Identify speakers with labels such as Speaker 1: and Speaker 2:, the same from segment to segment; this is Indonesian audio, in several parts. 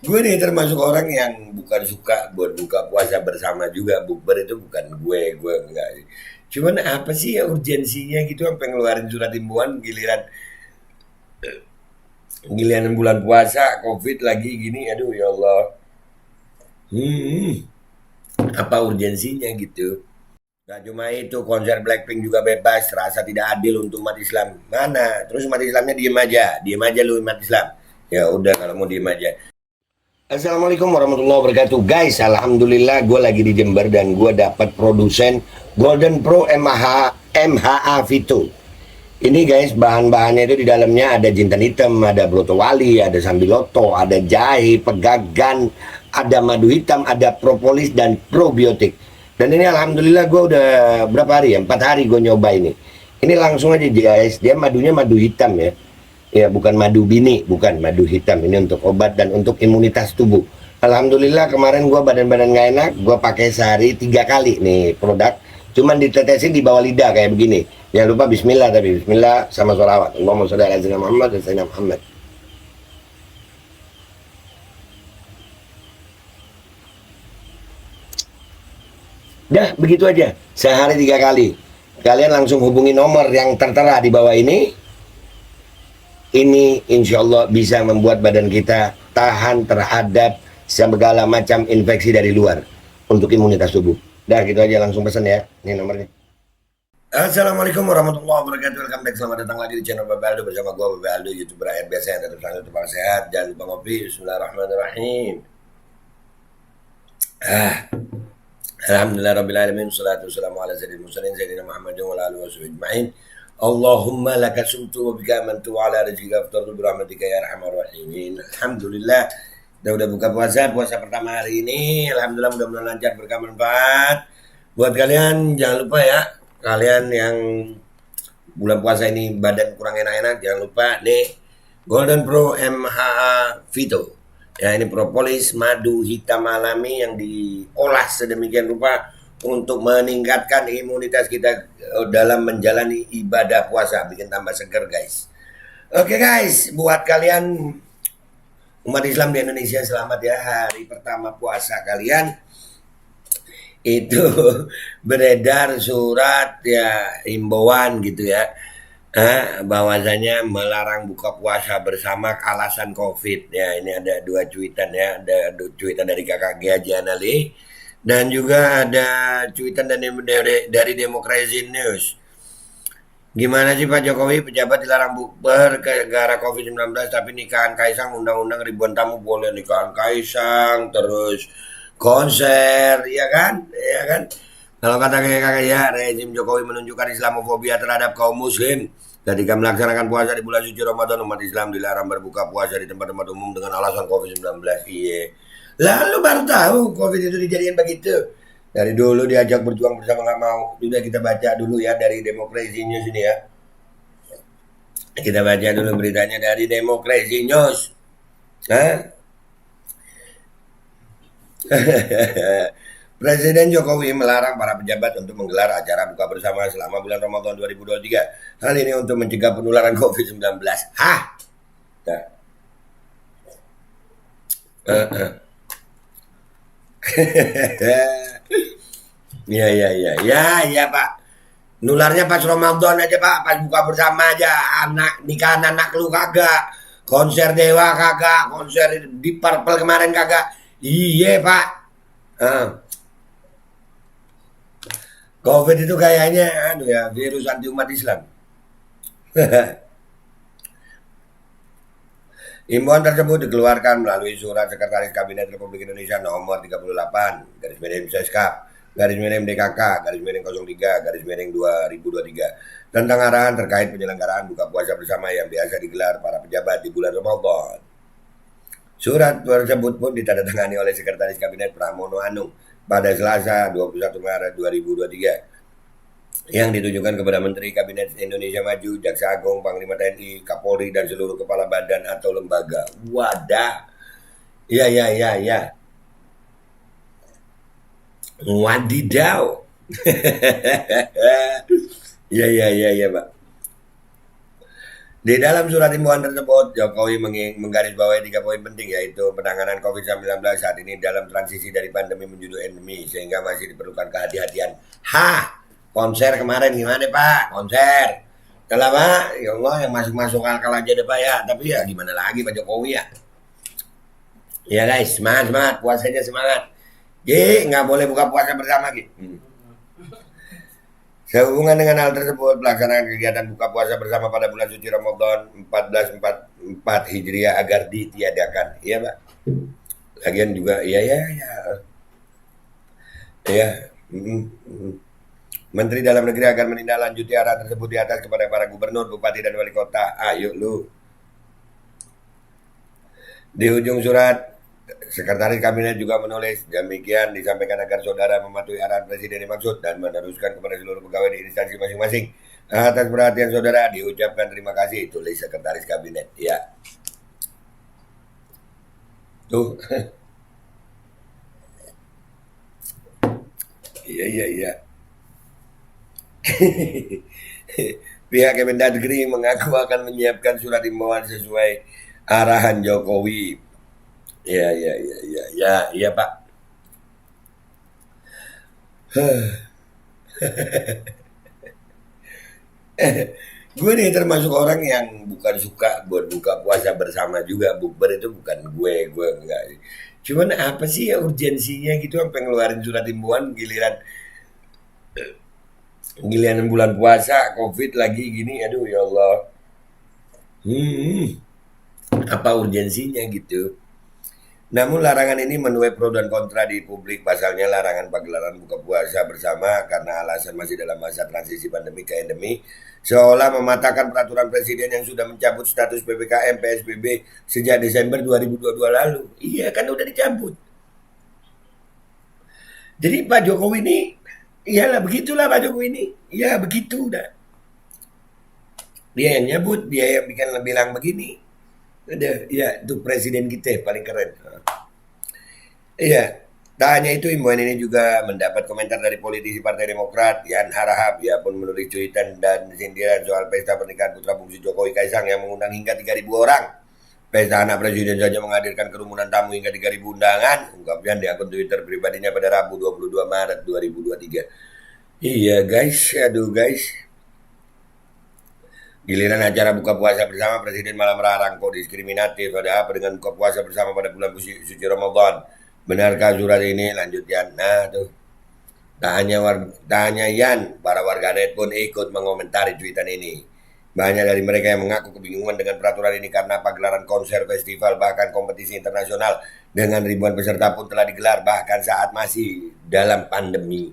Speaker 1: Gue nih termasuk orang yang bukan suka buat buka puasa bersama juga. Bukber itu bukan gue enggak. Cuman apa sih ya urgensinya gitu sampai ngeluarin surat himbauan giliran giliran bulan puasa, Covid lagi gini, aduh ya Allah. Hmm, apa urgensinya gitu? Gak cuma itu, konser Blackpink juga bebas, rasa tidak adil untuk umat Islam. Mana? Terus umat Islamnya diem aja lu umat Islam. Ya udah kalau mau diem aja. Assalamualaikum warahmatullahi wabarakatuh. Guys, alhamdulillah gue lagi di Jember dan gue dapat produsen Golden Pro MHA Vito. Ini guys, bahan-bahannya itu di dalamnya ada jintan hitam, ada broto wali, ada sambiloto, ada jahe, pegagan, ada madu hitam, ada propolis dan probiotik. Dan ini alhamdulillah gue udah berapa hari ya? 4 hari gue nyoba ini. Ini langsung aja guys, dia madunya madu hitam ya. Ya, bukan madu bini, bukan madu hitam. Ini untuk obat dan untuk imunitas tubuh. Alhamdulillah kemarin gua badan-badan nggak enak, gua pakai sehari 3 kali nih produk. Cuman ditetesin di bawah lidah kayak begini. Jangan lupa Bismillah, tapi Bismillah sama sholawat. Allahumma sholli ala sayyidina Muhammad dan sayyidina Muhammad. Dah begitu aja, sehari 3 kali. Kalian langsung hubungi nomor yang tertera di bawah ini. Ini insya Allah bisa membuat badan kita tahan terhadap segala macam infeksi dari luar untuk imunitas tubuh. Dah gitu aja, langsung pesan ya. Ini nomornya. Assalamualaikum warahmatullahi wabarakatuh. Welcome back. Selamat datang lagi di channel Bapak Aldo bersama gue Bapak Aldo, YouTuber rakyat biasa yang tetap selalu tetap sehat. Jangan lupa ngopi. Bismillahirrahmanirrahim. Ah, Alhamdulillah rabbil alamin. Salatu wassalamu ala sayyidil mursalin sayyidina Muhammadin wa ala alihi washabihi ajma'in. Allahumma laka sumtu wa bika amantu wa ala rizqika aftartu bi rahmatika ya arhamar rahimin. Alhamdulillah udah buka puasa pertama hari ini. Alhamdulillah mudah-mudahan lancar berkah manfaat. Buat kalian jangan lupa ya, kalian yang bulan puasa ini badan kurang enak-enak, jangan lupa nih Golden Pro MHA Vito. Ya, ini propolis madu hitam alami yang diolah sedemikian rupa untuk meningkatkan imunitas kita dalam menjalani ibadah puasa, bikin tambah seger guys. Oke guys, buat kalian umat Islam di Indonesia, selamat ya hari pertama puasa kalian. Itu beredar surat ya himbauan gitu ya, bahwasanya melarang buka puasa bersama alasan COVID. Ya, ini ada 2 cuitan ya, ada cuitan dari kakak Haji Anali dan juga ada cuitan dari Demokrasi News. Gimana sih Pak Jokowi, pejabat dilarang bukber gara COVID-19 tapi nikahan Kaisang undang-undang ribuan tamu boleh nikahan Kaisang terus konser, ya kan? Ya kan? Kalau kata kakak ya, rezim Jokowi menunjukkan Islamofobia terhadap kaum muslim. Ketika melaksanakan puasa di bulan suci Ramadan, umat Islam dilarang berbuka puasa di tempat-tempat umum dengan alasan COVID-19. Iya. Lalu baru tahu COVID itu dijadikan begitu. Dari dulu diajak berjuang bersama nggak mau. Sudah kita baca dulu ya dari Demokrasi News ini ya. Kita baca dulu beritanya dari Demokrasi News. Hah? Presiden Jokowi melarang para pejabat untuk menggelar acara buka bersama selama bulan Ramadan 2023. Hal ini untuk mencegah penularan COVID-19. Hah? Nah. Ya, ya, ya, ya, ya Pak. Nularnya pas Ramadan aja Pak, pas buka bersama aja. Anak nikahan anak lu kagak, konser Dewa kagak, konser di Purple kemarin kagak. Iya Pak. Ah. COVID itu kayaknya aduh ya, virus anti umat Islam. Imbauan tersebut dikeluarkan melalui surat Sekretaris Kabinet Republik Indonesia nomor 38 garis miring Seskap garis miring DKK garis miring 03 garis miring 2023 tentang arahan terkait penyelenggaraan buka puasa bersama yang biasa digelar para pejabat di bulan Ramadan. Surat tersebut pun ditandatangani oleh Sekretaris Kabinet Pramono Anung pada Selasa 21 Maret 2023 yang ditujukan kepada Menteri Kabinet Indonesia Maju, Jaksa Agung, Panglima TNI, Kapolri, dan seluruh kepala badan atau lembaga. Wadah. Ya, ya, ya, ya. Wadidaw. Ya, ya, ya, ya, Pak. Di dalam surat himbauan tersebut, Jokowi menggarisbawahi 3 poin penting, yaitu penanganan COVID-19 saat ini dalam transisi dari pandemi menuju endemi, sehingga masih diperlukan kehati-hatian. Konser kemarin gimana Pak? Konser. Telah Pak, ya Allah yang masuk-masuk akal aja deh Pak ya. Tapi ya gimana lagi Pak Jokowi ya. Ya guys, semangat, puasanya semangat. Nggak boleh buka puasa bersama Gi. Sehubungan dengan hal tersebut, pelaksanaan kegiatan buka puasa bersama pada bulan suci Ramadan 1444 Hijriah agar ditiadakan. Iya, Pak. Lagian juga, iya. Menteri Dalam Negeri akan menindaklanjuti arahan tersebut di atas kepada para gubernur, bupati, dan wali kota. Ayo lu. Di ujung surat, Sekretaris Kabinet juga menulis, demikian disampaikan agar saudara mematuhi arahan Presiden dimaksud dan meneruskan kepada seluruh pegawai di instansi masing-masing. Atas perhatian saudara diucapkan terima kasih, tulis Sekretaris Kabinet. Ya. Tuh. Iya. Pihak Kemendagri mengaku akan menyiapkan surat himbauan sesuai arahan Jokowi. Iya Pak. Gue nih termasuk orang yang bukan suka buat buka puasa bersama juga. Bukber itu bukan gue enggak. Cuman apa sih ya urgensinya gitu sampai ngeluarin surat himbauan giliran bulan puasa, Covid lagi gini, aduh ya Allah. Apa urgensinya gitu? Namun larangan ini menuai pro dan kontra di publik. Pasalnya larangan pagelaran buka puasa bersama karena alasan masih dalam masa transisi pandemi ke endemi, seolah mematahkan peraturan presiden yang sudah mencabut status PPKM PSBB sejak Desember 2022 lalu. Iya kan udah dicabut. Jadi Pak Jokowi ini, iyalah begitulah Pak Jokowi ini. Ya begitu udah. Dia yang nyebut, dia yang bilang begini. Udah, ya itu presiden kita paling keren. Iya, tak hanya itu, himbauan ini juga mendapat komentar dari politisi Partai Demokrat Yan Harahap. Ia pun menulis cuitan dan sindiran soal pesta pernikahan putra bungsu Jokowi Kaisang yang mengundang hingga 3.000 orang. Pesta anak presiden saja menghadirkan kerumunan tamu hingga 3.000 undangan, ungkapnya di akun Twitter pribadinya pada Rabu 22 Maret 2023. Iya guys, aduh guys. Giliran acara buka puasa bersama, Presiden malah melarang. Kok diskriminatif? Ada apa dengan buka puasa bersama pada bulan suci Ramadan? Benarkah surat ini? Lanjut Yan. Nah tuh. Tak hanya Yan, para warganet pun ikut mengomentari cuitan ini. Banyak dari mereka yang mengaku kebingungan dengan peraturan ini karena pagelaran konser, festival, bahkan kompetisi internasional dengan ribuan peserta pun telah digelar bahkan saat masih dalam pandemi.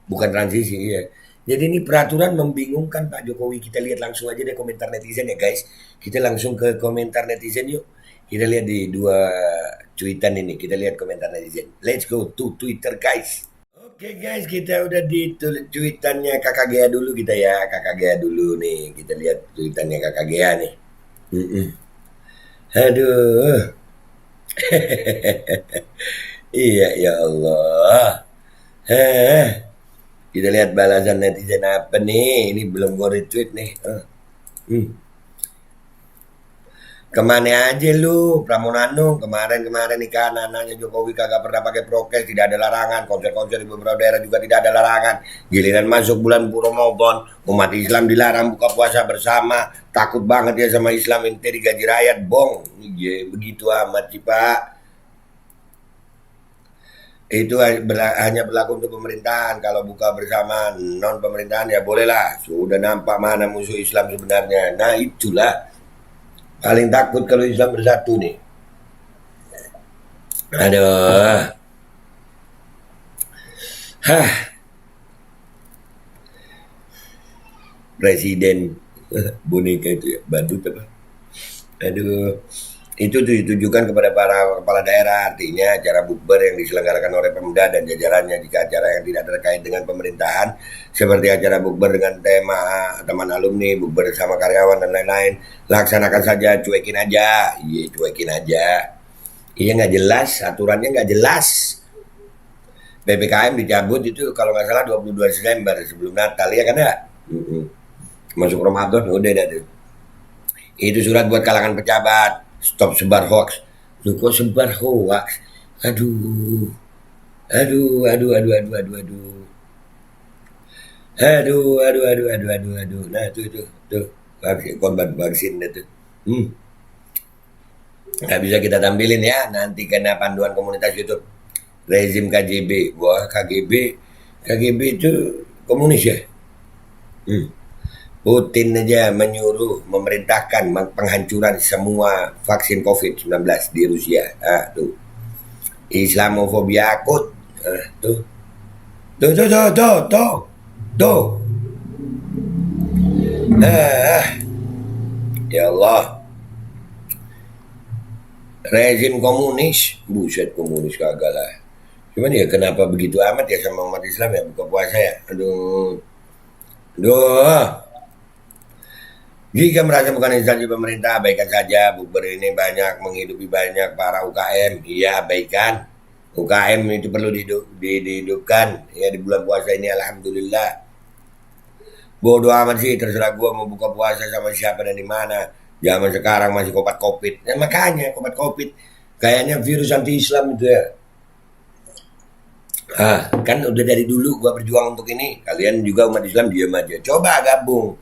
Speaker 1: Bukan transisi ya. Jadi ini peraturan membingungkan Pak Jokowi. Kita lihat langsung aja deh komentar netizen ya guys. Kita langsung ke komentar netizen yuk. Kita lihat di 2 cuitan ini. Kita lihat komentar netizen. Let's go to Twitter guys. Oke guys, kita udah di cuitannya Kakak Gea dulu kita ya. Kakak Gea dulu nih. Kita lihat cuitannya Kakak Gea nih. Aduh. Iya ya Allah. Kita lihat balasan netizen apa nih. Ini belum gue retweet nih. Kemana aja lu Pramonanung kemarin ikan anaknya Jokowi kagak pernah pakai prokes, tidak ada larangan, konser-konser di beberapa daerah juga tidak ada larangan. Giliran masuk bulan Ramadan umat Islam dilarang buka puasa bersama, takut banget ya sama Islam, ente digaji rakyat bong. Iya begitu amat sih Pak. Itu hanya berlaku untuk pemerintahan. Kalau buka bersama non pemerintahan ya bolehlah. Sudah nampak mana musuh Islam sebenarnya. Nah itulah paling takut kalau Islam bersatu nih. Aduh. Presiden boneka itu ya, badut apa? Aduh. Itu ditujukan kepada para kepala daerah, artinya acara bukber yang diselenggarakan oleh Pemda dan jajarannya. Jika acara yang tidak terkait dengan pemerintahan seperti acara bukber dengan tema teman alumni, bukber sama karyawan dan lain-lain, laksanakan saja, cuekin aja. Iya cuekin aja. Iya nggak jelas, aturannya nggak jelas. PPKM dicabut itu kalau nggak salah 22 Desember sebelum Natal ya kan ya. Masuk Ramadan udah dah tuh. Itu surat buat kalangan pejabat. Stop sebar hoax. Lu kok sebar hoax? Aduh. Aduh, aduh, aduh, aduh, aduh, aduh. Aduh, aduh, aduh, aduh, aduh, aduh. Nah, tuh. Vaksin, korban vaksin itu. Hmm. Nggak bisa kita tampilin ya. Nanti kena panduan komunitas YouTube. Rezim KGB. Wah, KGB itu komunis ya? Hmm. Putin aja menyuruh, memerintahkan penghancuran semua vaksin COVID-19 di Rusia. Ah, tuh. Islamofobia akut. Ah, tuh. Tuh. Ah, ya Allah. Rezim komunis. Buset, komunis kagak lah. Cuman ya kenapa begitu amat ya sama umat Islam ya buka puasa ya? Aduh. Aduh. Jika merasa bukan instansi pemerintah, abaikan saja. Bukber ini banyak menghidupi banyak para UKM. Iya, abaikan. UKM itu perlu dihidupkan. Ya di bulan puasa ini, alhamdulillah. Bodoh amat sih, terserah gua mau buka puasa sama siapa dan di mana. Zaman sekarang masih kopat covid. Nah, makanya kopat covid. Kayaknya virus anti Islam itu ya. Ah, kan udah dari dulu gua berjuang untuk ini. Kalian juga umat Islam diam aja. Coba gabung.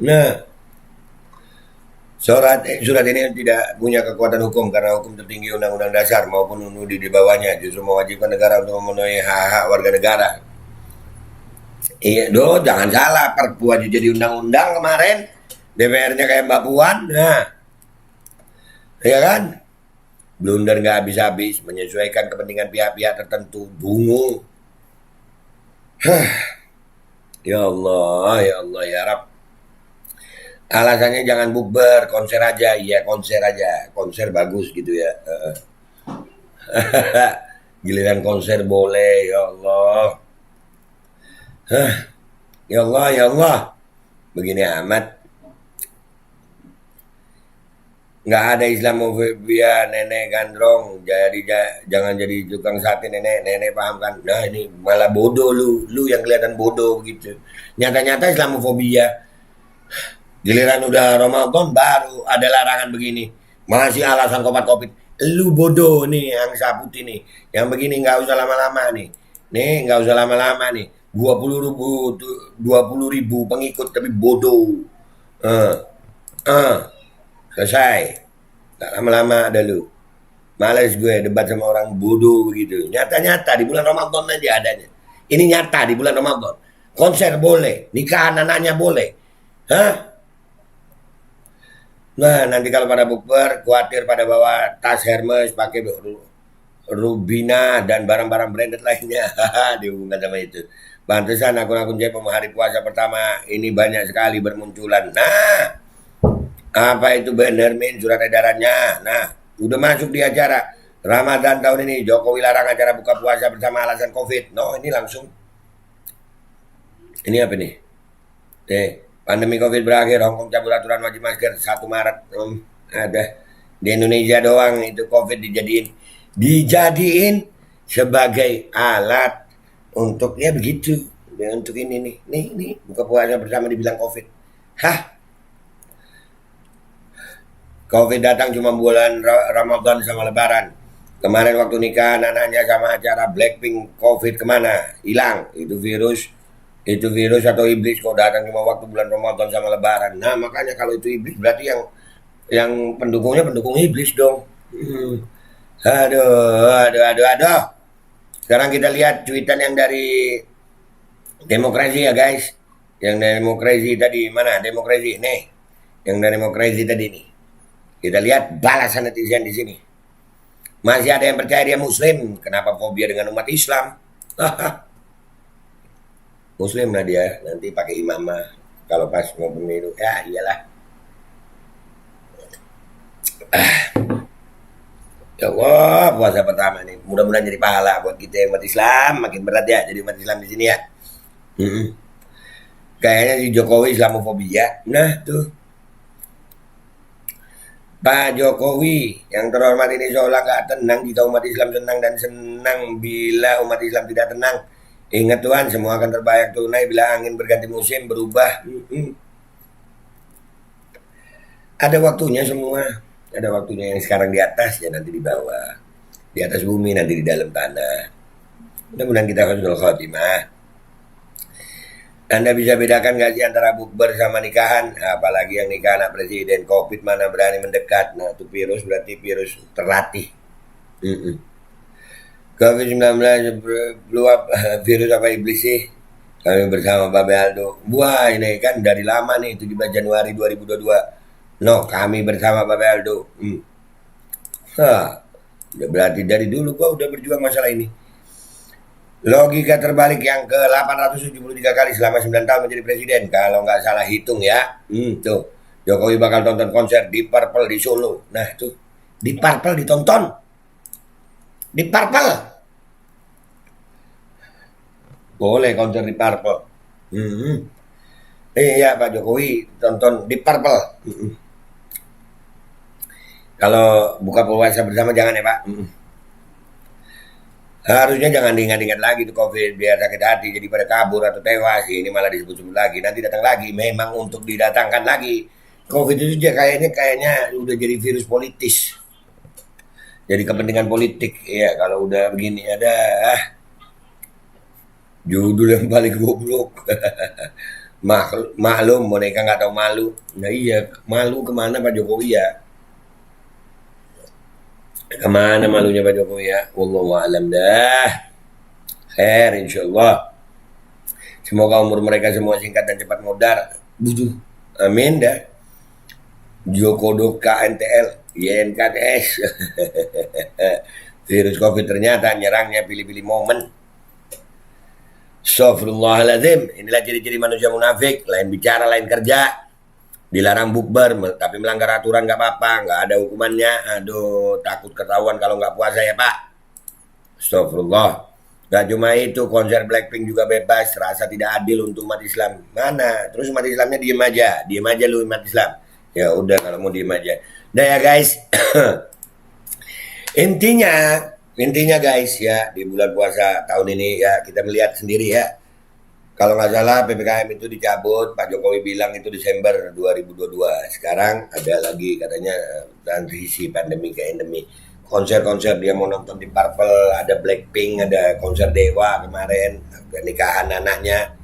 Speaker 1: Nah, surat ini tidak punya kekuatan hukum karena hukum tertinggi Undang-Undang Dasar maupun undang di bawahnya justru mewajibkan negara untuk memenuhi hak-hak warga negara. Iya, jangan salah, Perpu aja jadi undang-undang kemarin, DPR-nya kayak Mbak Puan, nah, ya kan? Blunder nggak habis-habis, menyesuaikan kepentingan pihak-pihak tertentu, dungu. Ya Allah, ya Allah, ya Rab. Alasannya jangan bukber, konser aja. Iya, konser aja. Konser bagus gitu ya. Giliran konser boleh, ya Allah. Ya Allah, ya Allah. Begini amat. Nggak ada Islamofobia, nenek gandrong. Jadi jangan jadi tukang sate nenek paham kan? Nah ini malah bodoh lu yang kelihatan bodoh gitu. Nyata-nyata Islamofobia. Giliran udah Ramadan baru ada larangan begini. Masih alasan covid. Lu bodoh nih yang putih nih. Yang begini nggak usah lama-lama nih. Nih nggak usah lama-lama nih. 20.000 pengikut tapi bodoh. Selesai. Tak lama-lama ada lu. Males gue debat sama orang bodoh begitu. Nyata-nyata di bulan Ramadan aja adanya. Ini nyata di bulan Ramadan. Konser boleh, nikahan anaknya boleh. Hah? Nah, nanti kalau pada bukber, khawatir pada bawa tas Hermes, pakai Rubina, dan barang-barang branded lainnya. Dihubungkan sama itu. Pantesan akun-akun Jepang hari puasa pertama ini banyak sekali bermunculan. Nah, apa itu benar min surat edarannya? Nah, udah masuk di acara Ramadan tahun ini. Jokowi larang acara buka puasa bersama alasan COVID. No, ini langsung. Ini apa nih? Pandemi COVID berakhir, Hongkong cabut aturan wajib masker 1 Maret. Ada di Indonesia doang itu COVID dijadiin sebagai alat untuk ya begitu. Ya, untuk ini nih buka puasa bersama dibilang COVID. Hah? COVID datang cuma bulan Ramadan sama Lebaran. Kemarin waktu nikah anaknya sama acara Blackpink, COVID kemana? Hilang. Itu virus atau iblis kok datang cuma waktu bulan Ramadan sama Lebaran. Nah makanya kalau itu iblis berarti yang pendukung iblis dong. Aduh. Sekarang kita lihat cuitan yang dari Demokrasi ya guys. Yang dari Demokrasi tadi mana? Demokrasi nih. Yang dari Demokrasi tadi nih. Kita lihat balasan netizen di sini. Masih ada yang percaya dia Muslim. Kenapa fobia dengan umat Islam? Muslim lah dia, nanti pakai imamah kalau pas mau pemilu. Ya iyalah. Ya Allah, puasa pertama nih. Mudah-mudahan jadi pahala buat kita umat Islam. Makin berat ya jadi umat Islam di sini ya. Kayaknya si Jokowi Islamofobia. Nah tuh. Pak Jokowi yang terhormat ini seolah nggak tenang jika umat Islam senang dan senang bila umat Islam tidak tenang. Ingat Tuhan, semua akan terbayar tunai bila angin berganti musim berubah. Ada waktunya semua. Ada waktunya, yang sekarang di atas ya nanti di bawah. Di atas bumi nanti di dalam tanah. Mudah-mudahan kita husnul khotimah. Anda bisa bedakan nggak sih antara bukber sama nikahan? Apalagi yang nikah anak presiden. Covid mana berani mendekat. Nah itu virus, berarti virus terlatih. Mm-mm. Covid-19 meluap, virus apa iblis sih? Kami bersama Babe Aldo. Wah ini kan dari lama nih, 17 Januari 2022. No, kami bersama Babe Aldo. Hah, udah berarti dari dulu gua udah berjuang masalah ini. Logika terbalik yang ke 873 kali selama 9 tahun menjadi presiden. Kalau nggak salah hitung ya. Tuh. Jokowi bakal tonton konser di Purple di Solo. Nah tuh. Di Purple ditonton. Di Purple. Boleh konser di Purple. Iya Pak Jokowi tonton di Purple. Kalau buka puasa bersama jangan ya Pak. Harusnya jangan diingat-ingat lagi tuh COVID biar sakit hati jadi pada kabur atau tewas. Ini malah disebut-sebut lagi. Nanti datang lagi. Memang untuk didatangkan lagi. COVID itu kayaknya udah jadi virus politis. Jadi kepentingan politik. Ya kalau udah begini ada judul yang paling goblok. Maklum boneka nggak tahu malu. Nah iya malu kemana Pak Jokowi ya? Kemana malunya Pak Jokowi ya? Wallahu a'lam dah. Khair insyaallah. Semoga umur mereka semua singkat dan cepat modar. Butuh. Amin dah. Jokodo KNTL, YNKTS. Virus Covid ternyata nyerangnya pilih-pilih momen. Astagfirullahaladzim. Inilah ciri-ciri manusia munafik. Lain bicara, lain kerja. Dilarang bukber, tapi melanggar aturan nggak apa-apa, nggak ada hukumannya. Aduh, takut ketahuan kalau nggak puasa ya Pak. Astagfirullah. Gak cuma itu, konser Blackpink juga bebas. Rasa tidak adil untuk umat Islam. Mana? Terus umat Islamnya diem aja lu umat Islam. Ya udah kalau mau diem aja. Nah ya guys, intinya guys ya di bulan puasa tahun ini ya kita melihat sendiri ya. Kalau nggak salah PPKM itu dicabut, Pak Jokowi bilang itu Desember 2022. Sekarang ada lagi katanya transisi pandemi ke endemi. Konser-konser dia mau nonton di Purple, ada Blackpink, ada konser Dewa kemarin, nikahan anaknya.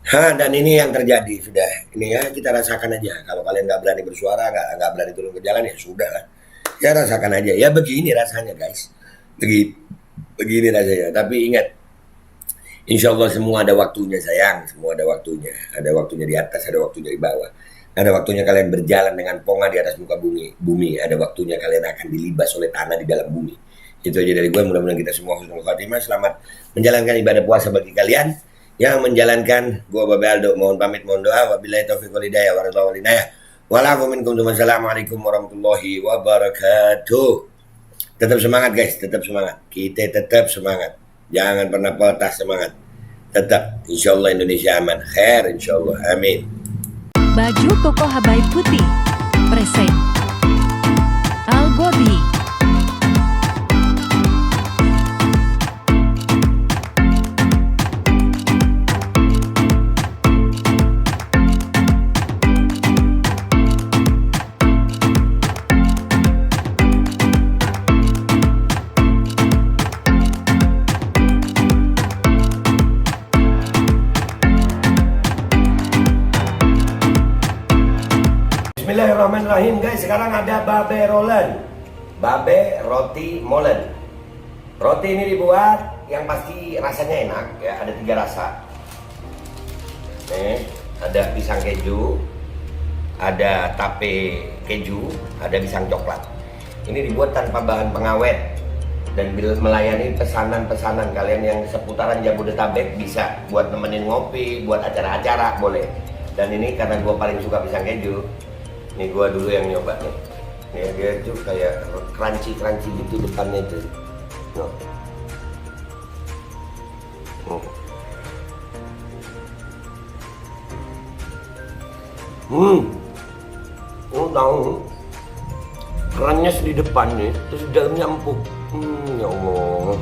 Speaker 1: Dan ini yang terjadi sudah. Ini ya kita rasakan aja. Kalau kalian nggak berani bersuara, nggak berani turun ke jalan ya sudah lah. Ya rasakan aja. Ya begini rasanya guys. Begini rasanya. Tapi ingat. Insya Allah semua ada waktunya sayang, semua ada waktunya. Ada waktunya di atas, ada waktunya di bawah. Ada waktunya kalian berjalan dengan ponga di atas muka bumi. Ada waktunya kalian akan dilibas oleh tanah di dalam bumi. Itu aja dari gue, mudah-mudahan kita semua husnul khotimah. Selamat menjalankan ibadah puasa bagi kalian yang menjalankan. Gue Babe Aldo, mohon pamit, mohon doa. Wabillahi taufiq wal hidayah warahmatullahi wabarakatuh. Walafu minkum. Wassalamualaikum warahmatullahi wabarakatuh. Tetap semangat guys, tetap semangat. Kita tetap semangat. Jangan pernah patah semangat. Tetap, insya Allah Indonesia aman. Khair, insya Allah. Amin.
Speaker 2: Baju koko Habaib putih. Present. Al-Body.
Speaker 1: Bismillahirrahmanirrahim guys, sekarang ada Babe Rolen, Babe Roti Molen. Roti ini dibuat yang pasti rasanya enak ya, ada 3 rasa. Nih, ada pisang keju, ada tape keju, ada pisang coklat. Ini dibuat tanpa bahan pengawet dan melayani pesanan-pesanan kalian yang seputaran Jabodetabek, bisa buat nemenin ngopi, buat acara-acara boleh. Dan ini karena gue paling suka pisang keju. Ini gua dulu yang nyoba nih. Nih dia tuh kayak crunchy gitu depannya itu. Tahu kerannya di depan nih, terus di dalamnya empuk. Ya Allah.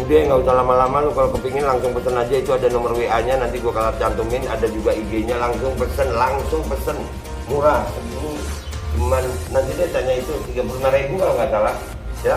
Speaker 1: Udah nggak usah lama-lama, lu kalau kepingin langsung pesen aja, itu ada nomor WA-nya, nanti gua kalau cantumin, ada juga IG-nya, langsung pesen, murah. Cuman nanti dia tanya itu 35.000 kalau nggak salah, ya.